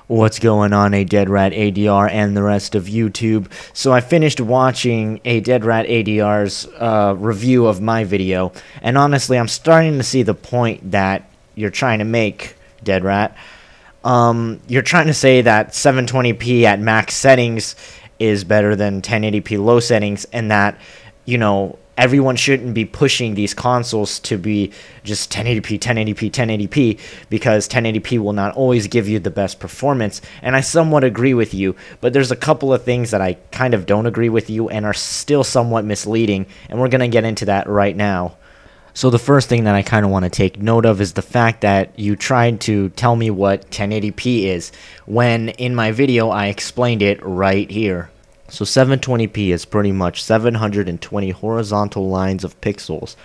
What's going on, ADeadRat ADR and the rest of YouTube? So I finished watching ADeadRat ADR's review of my video, and honestly, I'm starting to see the point that you're trying to make, DeadRat. You're trying to say that 720p at max settings is better than 1080p low settings, and that, you know, everyone shouldn't be pushing these consoles to be just 1080p, 1080p, 1080p, because 1080p will not always give you the best performance. And I somewhat agree with you, but there's a couple of things that I kind of don't agree with you and are still somewhat misleading, and we're going to get into that right now. So the first thing that I kind of want to take note of is the fact that you tried to tell me what 1080p is, when in my video I explained it right here. So 720p is pretty much 720 horizontal lines of pixels,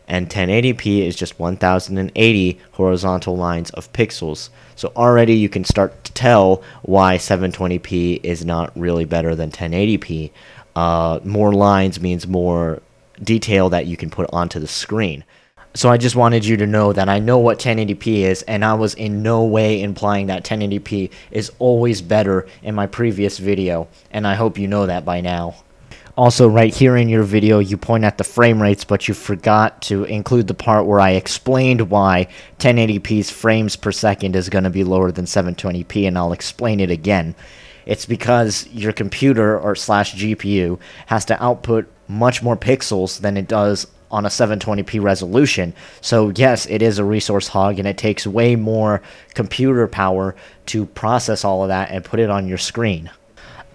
and 1080p is just 1080 horizontal lines of pixels. So already you can start to tell why 720p is not really better than 1080p. More lines means more detail that you can put onto the screen. So I just wanted you to know that I know what 1080p is, and I was in no way implying that 1080p is always better in my previous video, and I hope you know that by now. Also, right here in your video, you point at the frame rates, but you forgot to include the part where I explained why 1080p's frames per second is going to be lower than 720p, and I'll explain it again. It's because your computer or slash GPU has to output much more pixels than it does on a 720p resolution. So yes, it is a resource hog, and it takes way more computer power to process all of that and put it on your screen.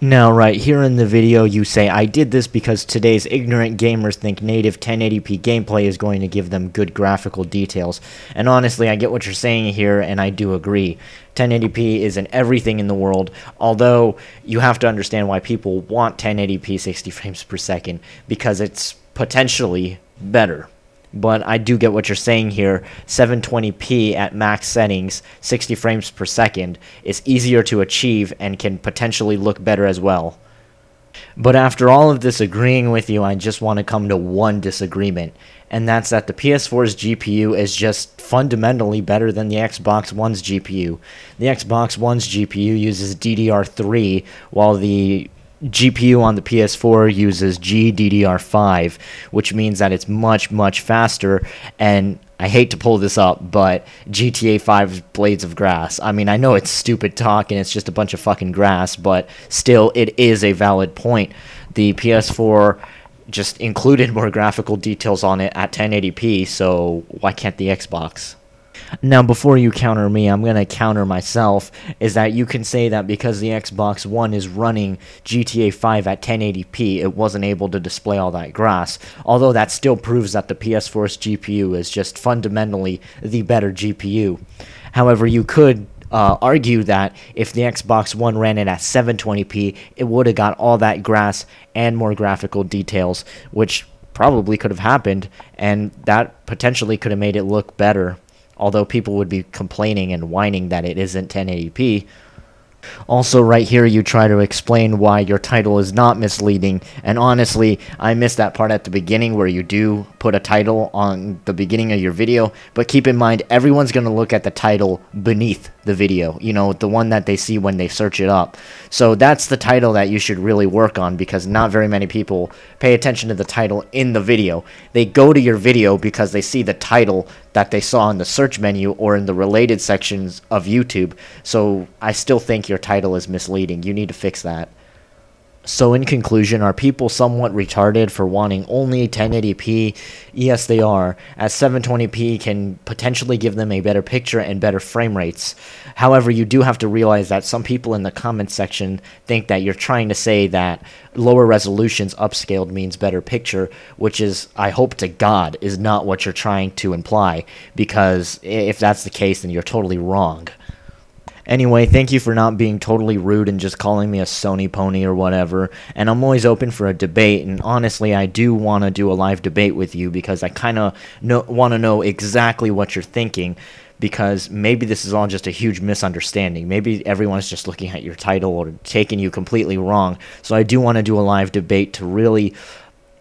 Now, right here in the video, you say, I did this because today's ignorant gamers think native 1080p gameplay is going to give them good graphical details. And honestly, I get what you're saying here, and I do agree. 1080p isn't everything in the world, although you have to understand why people want 1080p 60 frames per second, because it's potentially better. But I do get what you're saying here. 720p at max settings, 60 frames per second, is easier to achieve and can potentially look better as well. But after all of this agreeing with you, I just want to come to one disagreement, and that's that the PS4's GPU is just fundamentally better than the Xbox One's GPU. The Xbox One's GPU uses DDR3, while the GPU on the PS4 uses GDDR5, which means that it's much faster, and I hate to pull this up, but GTA 5's Blades of Grass. I mean, I know it's stupid talk and it's just a bunch of fucking grass, but still, it is a valid point. The PS4 just included more graphical details on it at 1080p, so why can't the Xbox? Now, before you counter me, I'm going to counter myself, is that you can say that because the Xbox One is running GTA 5 at 1080p, it wasn't able to display all that grass, although that still proves that the PS4's GPU is just fundamentally the better GPU. However, you could argue that if the Xbox One ran it at 720p, it would have got all that grass and more graphical details, which probably could have happened, and that potentially could have made it look better. Although people would be complaining and whining that it isn't 1080p. Also, right here, you try to explain why your title is not misleading, and honestly, I missed that part at the beginning where you do put a title on the beginning of your video, but keep in mind, everyone's going to look at the title beneath the video, you know, the one that they see when they search it up. So that's the title that you should really work on, because not very many people pay attention to the title in the video. They go to your video because they see the title that they saw in the search menu or in the related sections of YouTube. So I still think your title is misleading. You need to fix that. So in conclusion, are people somewhat retarded for wanting only 1080p? Yes, they are, as 720p can potentially give them a better picture and better frame rates. However, you do have to realize that some people in the comments section think that you're trying to say that lower resolutions upscaled means better picture, which is, I hope to God, is not what you're trying to imply, because if that's the case, then you're totally wrong. Anyway, thank you for not being totally rude and just calling me a Sony pony or whatever, and I'm always open for a debate, and honestly, I do want to do a live debate with you because I kind of want to know exactly what you're thinking, because maybe this is all just a huge misunderstanding. Maybe everyone's just looking at your title or taking you completely wrong, so I do want to do a live debate to really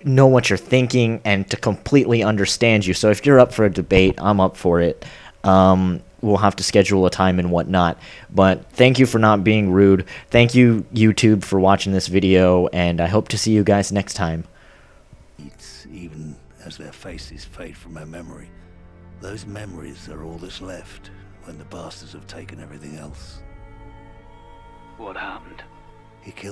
know what you're thinking and to completely understand you. So if you're up for a debate, I'm up for it. we'll have to schedule a time and whatnot. But thank you for not being rude. Thank you, YouTube, for watching this video, and I hope to see you guys next time. Even as their faces fade from our memory, those memories are all that's left when the bastards have taken everything else. What happened? He killed